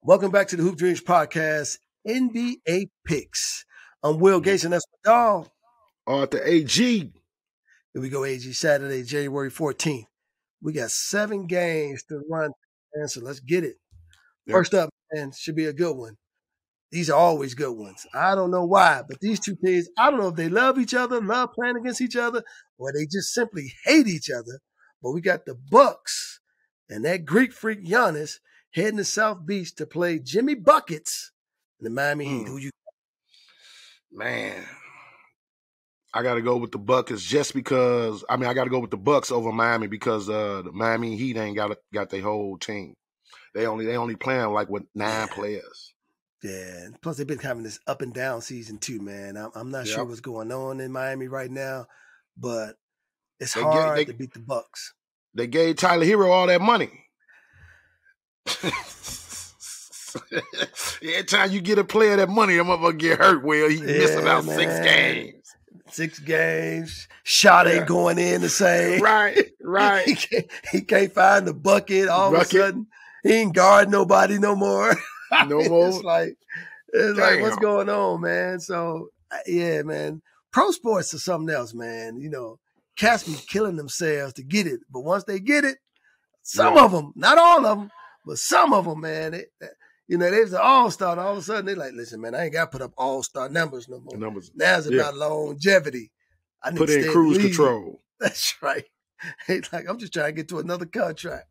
Welcome back to the Hoop Dreams Podcast, NBA Picks. I'm Will Gates, and that's my dog. Arthur AG. Here we go, AG. Saturday, January 14th. We got 7 games to run, man, so let's get it. Yep. First up, man, should be a good one. These are always good ones. I don't know why, but these two teams, I don't know if they love each other, love playing against each other, or they just simply hate each other. But we got the Bucks and that Greek freak Giannis heading to South Beach to play Jimmy Buckets in the Miami Heat. Who you? Man, I got to go with the Buckets just because. I got to go with the Bucks over Miami because the Miami Heat ain't got their whole team. They only playing like with 9 players. Yeah. Plus they've been having this up and down season too, man. I'm not sure what's going on in Miami right now, but it's hard to beat the Bucks. They gave Tyler Hero all that money. Every time you get a player that money, that motherfucker get hurt. Well, he missed about 6 games. 6 games. Shot ain't going in the same. Right. He can't find the bucket. All of a sudden, he ain't guard nobody no more. No more. It's like what's going on, man? So yeah, man. Pro sports are something else, man. You know, cats be killing themselves to get it, but once they get it, some of them, not all of them, but some of them, man. There's an all-star, and all of a sudden, they're like, listen, man, I ain't got to put up all-star numbers no more. Now it's about longevity. I need put in cruise control. That's right. It's like, I'm just trying to get to another contract.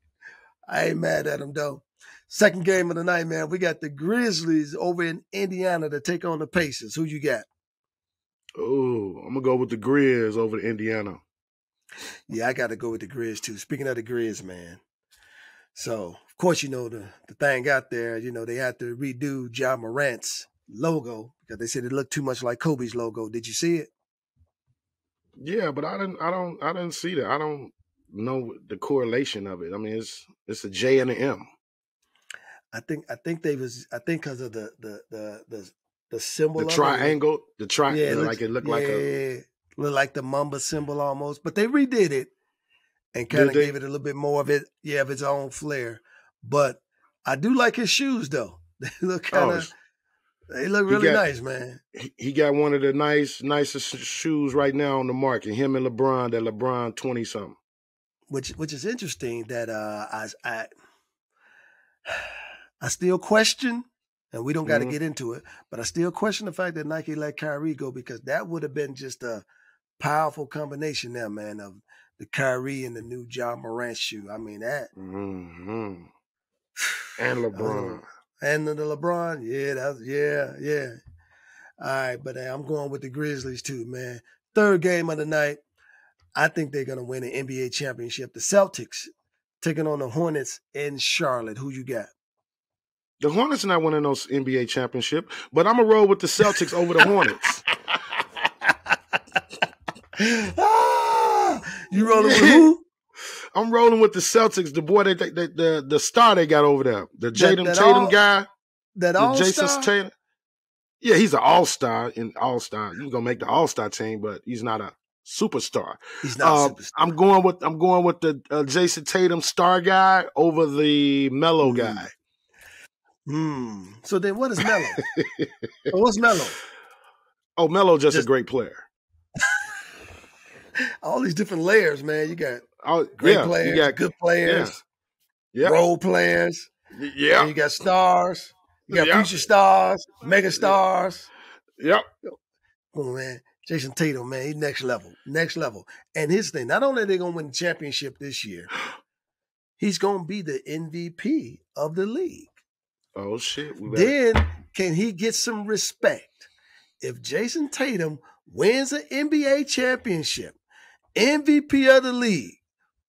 I ain't mad at them, though. Second game of the night, man, we got the Grizzlies over in Indiana to take on the Pacers. Who you got? Oh, I'm going to go with the Grizz over to Indiana. Yeah, I got to go with the Grizz, too. Speaking of the Grizz, man. So, of course, the thing out there, they had to redo Ja Morant's logo because they said it looked too much like Kobe's logo. Did you see it? Yeah, but I didn't see that. I don't know the correlation of it. It's a J and an M. I think because of the symbol, the triangle, looked like the Mamba symbol almost, but they redid it and kind of gave it a little bit more of its own flair. But I do like his shoes though. They look they look really nice, man. He got one of the nicest shoes right now on the market. Him and LeBron, that LeBron 20-something. Which is interesting that I still question, and we don't got to get into it, but I still question the fact that Nike let Kyrie go because that would have been just a powerful combination there, man, of the Kyrie and the new Ja Morant shoe. That. Mm-hmm. And LeBron. And the LeBron, yeah. All right, but I'm going with the Grizzlies too, man. Third game of the night, I think they're going to win an NBA championship. The Celtics taking on the Hornets in Charlotte. Who you got? The Hornets not winning no NBA championship, but I'm going to roll with the Celtics over the Hornets. You rolling with who? I'm rolling with the Celtics. The boy, the star they got over there, the Tatum guy, that all-star. Jason Tatum. Yeah, he's an all-star. You're gonna make the all-star team, but he's not a superstar. He's not a superstar. I'm going with the Jason Tatum star guy over the Melo guy. So then, what is Melo? What's Melo? Oh, Melo just a great player. All these different layers, man. You got great players, you got good players, role players. Yeah. And you got stars. You got future stars, mega stars. Yep. Oh, man. Jason Tatum, man, he's next level. And his thing, not only are they going to win the championship this year, he's going to be the MVP of the league. Oh, shit. Then can he get some respect? If Jason Tatum wins an NBA championship, MVP of the league,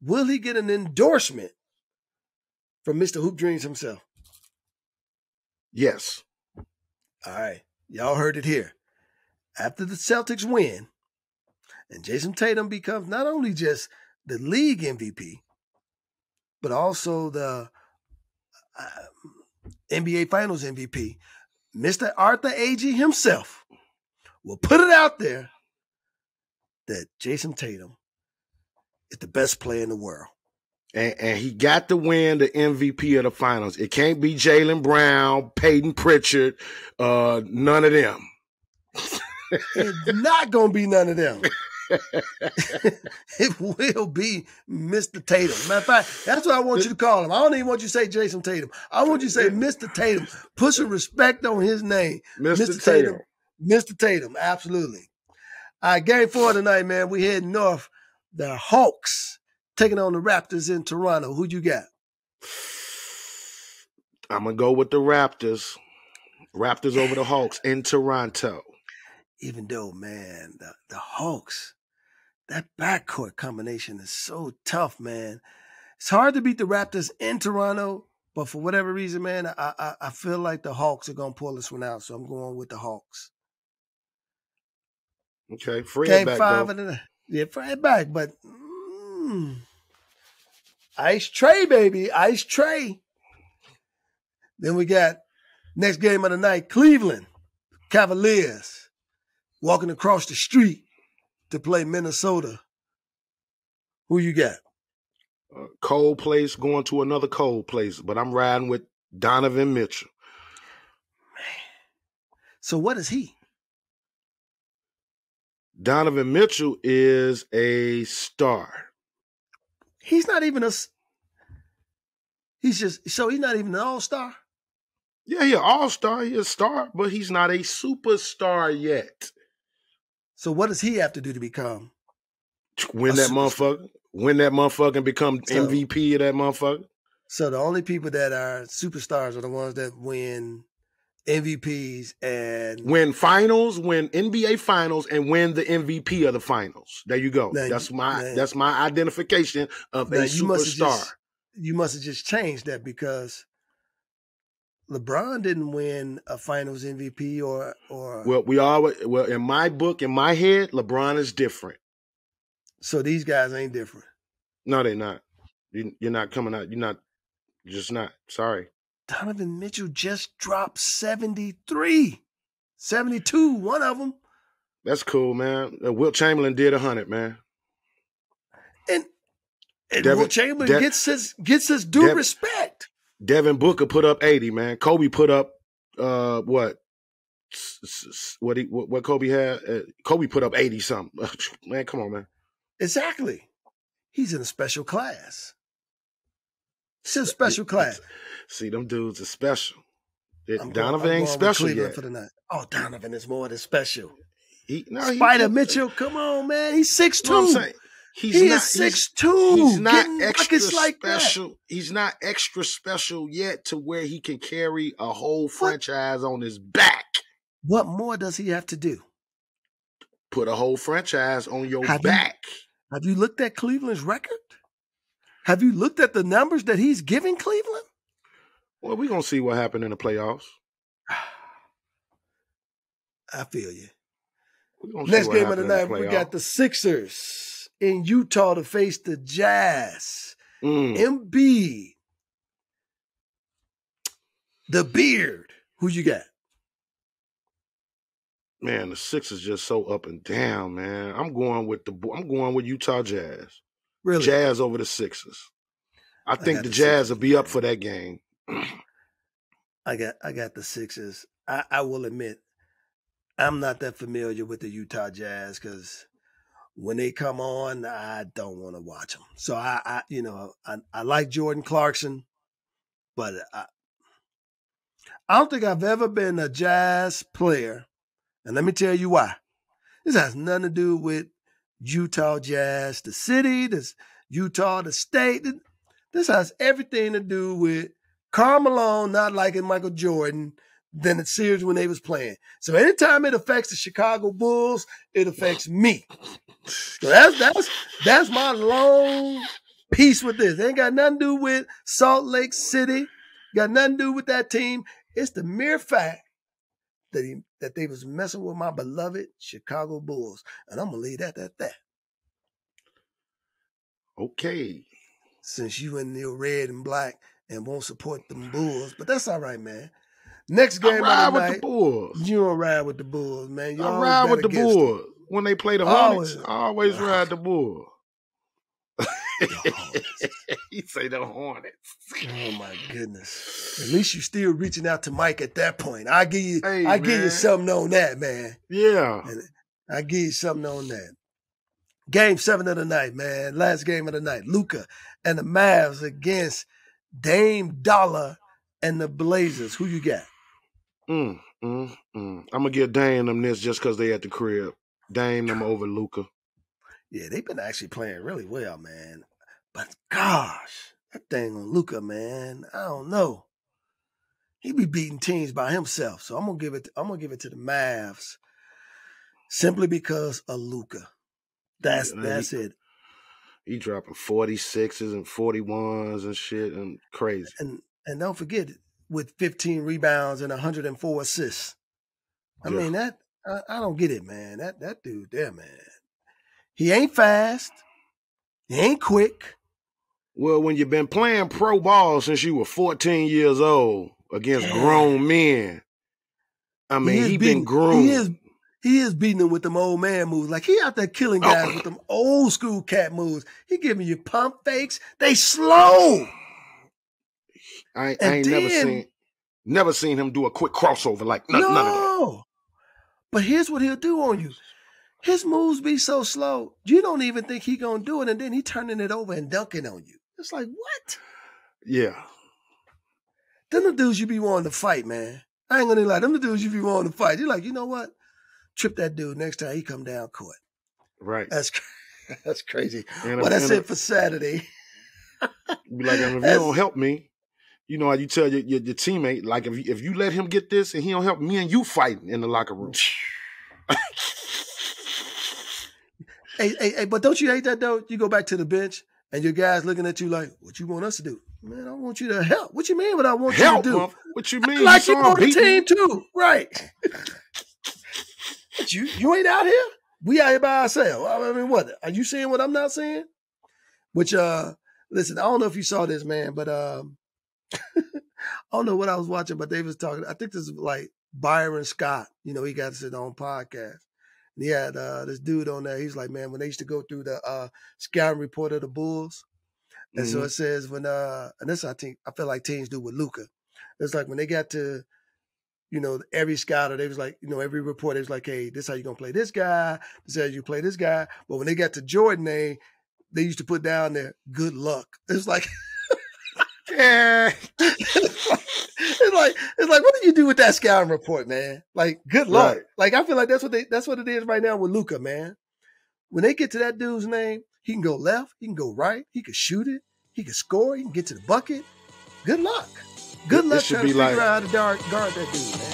will he get an endorsement from Mr. Hoop Dreams himself? Yes. All right. Y'all heard it here. After the Celtics win, and Jason Tatum becomes not only just the league MVP, but also the NBA Finals MVP, Mr. Arthur Agee himself will put it out there that Jason Tatum is the best player in the world. And he got to win the MVP of the finals. It can't be Jaylen Brown, Peyton Pritchard, none of them. It's not going to be none of them. It will be Mr. Tatum. Matter of fact, that's what I want you to call him. I don't even want you to say Jason Tatum. I want you to say Mr. Tatum. Put some respect on his name. Mr. Tatum. Mr. Tatum, absolutely. All right, game 4 tonight, man. We head north. The Hawks taking on the Raptors in Toronto. Who you got? I'm going to go with the Raptors. Raptors over the Hawks in Toronto. Even though, man, the Hawks, that backcourt combination is so tough, man. It's hard to beat the Raptors in Toronto, but for whatever reason, man, I feel like the Hawks are going to pull this one out, so I'm going with the Hawks. Okay, Fred game back, 5 though. Yeah, Fred back, but Ice Trey, baby, Ice Trey. Then we got next game of the night, Cleveland Cavaliers walking across the street to play Minnesota. Who you got? Cold place going to another cold place, but I'm riding with Donovan Mitchell. Man. So what is he? Donovan Mitchell is a star. He's not even he's not even an all-star? Yeah, he's an all-star. He's a star, but he's not a superstar yet. So what does he have to do to become? Win that motherfucker. Win that motherfucker and become MVP of that motherfucker. So the only people that are superstars are the ones that win MVPs and win finals, win NBA finals, and win the MVP of the finals. There you go. Now, that's my identification of a superstar. You must have just changed that because LeBron didn't win a finals MVP or well, in my book, in my head, LeBron is different. So these guys ain't different. No, they're not. You're not coming out. You're just not. Sorry. Donovan Mitchell just dropped 73. 72, one of them. That's cool, man. Wilt Chamberlain did 100, man. And Wilt Chamberlain gets his due respect. Devin Booker put up 80, man. Kobe put up what Kobe had? Kobe put up 80 something. Man, come on, man. Exactly. He's in a special class. It's a special class. See, them dudes are special. Donovan ain't special yet. For the night. Oh, Donovan is more than special. Spider Mitchell, come on, man. He's 6'2". You know what I'm saying? He is 6'2". He's not extra like special. That. He's not extra special yet to where he can carry a whole franchise on his back. What more does he have to do? Put a whole franchise on your back. Have you looked at Cleveland's record? Have you looked at the numbers that he's giving Cleveland? Well, we're going to see what happened in the playoffs. I feel you. Next game of the night, we got the Sixers in Utah to face the Jazz. Embiid. The Beard. Who you got? Man, the Sixers just so up and down, man. I'm going with Utah Jazz. Really? Jazz over the Sixers. I think the Jazz will be up for that game. I got the Sixers. I will admit, I'm not that familiar with the Utah Jazz because when they come on, I don't want to watch them. So I like Jordan Clarkson, but I don't think I've ever been a Jazz player. And let me tell you why. This has nothing to do with Utah Jazz, the city, this Utah, the state. This has everything to do with Karl Malone not liking Michael Jordan than the series when they was playing. So anytime it affects the Chicago Bulls, it affects me. So that's my long piece with this. It ain't got nothing to do with Salt Lake City. Got nothing to do with that team. It's the mere fact that they was messing with my beloved Chicago Bulls. And I'm going to leave that at that. Okay. Since you in your red and black and won't support them Bulls. But that's all right, man. Next game of the night. With the Bulls. You don't ride with the Bulls, man. I ride with the Bulls. When they play the Hornets, I always ride the Bulls. The Hornets. He say the Hornets. Oh my goodness! At least you still reaching out to Mike at that point. I give you, Hey, I give you man. something on that, man. Yeah. And I give you something on that. Game 7 of the night, man. Last game of the night. Luka and the Mavs against Dame Dollar and the Blazers. Who you got? I'm gonna give Dame them this just because they at the crib. Dame them over Luka. Yeah, they've been actually playing really well, man. But gosh, that thing on Luka, man, I don't know. He be beating teams by himself. So I'm gonna give it to the Mavs simply because of Luka. That's it. He dropping 46s and 41s and shit and crazy. And don't forget, with 15 rebounds and 104 assists. I mean, that I don't get it, man. That dude there, man. He ain't fast. He ain't quick. Well, when you've been playing pro ball since you were 14 years old against grown men, I mean, he been groomed. He is beating them with them old man moves. Like, he out there killing guys with them old school cat moves. He giving you pump fakes. They slow. I ain't never seen him do a quick crossover like none of that. But here's what he'll do on you. His moves be so slow, you don't even think he gonna do it, and then he turning it over and dunking on you. It's like, what? Yeah. Them the dudes you be wanting to fight, man. I ain't gonna lie. Them the dudes you be wanting to fight. You're like, you know what? Trip that dude next time he come down court. Right. That's crazy. Well, that's it for Saturday. Be like, if you don't help me, you know how you tell your teammate, like, if you let him get this and he don't help me and you fighting in the locker room. Hey, but don't you hate that, though? You go back to the bench and your guys looking at you like, what you want us to do? Man, I want you to help. What you mean what I want you to do? Mom. What you mean? Like you on the team too. Right. You ain't out here? We out here by ourselves. I mean, what? Are you seeing what I'm not seeing? Which, listen, I don't know if you saw this, man, but I don't know what I was watching, but they was talking. I think this is like Byron Scott. You know, he got his own podcast. And he had this dude on there. He's like, man, when they used to go through the scouting report of the Bulls, and so it says when and this I feel like teams do with Luka. It's like when they got to, you know, every scouter, they was like, you know, every report, it was like, hey, this is how you gonna play this guy. This is how you play this guy. But when they got to Jordan, they used to put down there, good luck. It's like, yeah. It's like, what do you do with that scouting report, man? Like, good luck. Right. Like, I feel like that's what it is right now with Luka, man. When they get to that dude's name, he can go left, he can go right, he can shoot it, he can score, he can get to the bucket. Good luck. Good luck trying to figure out how to guard that dude, man.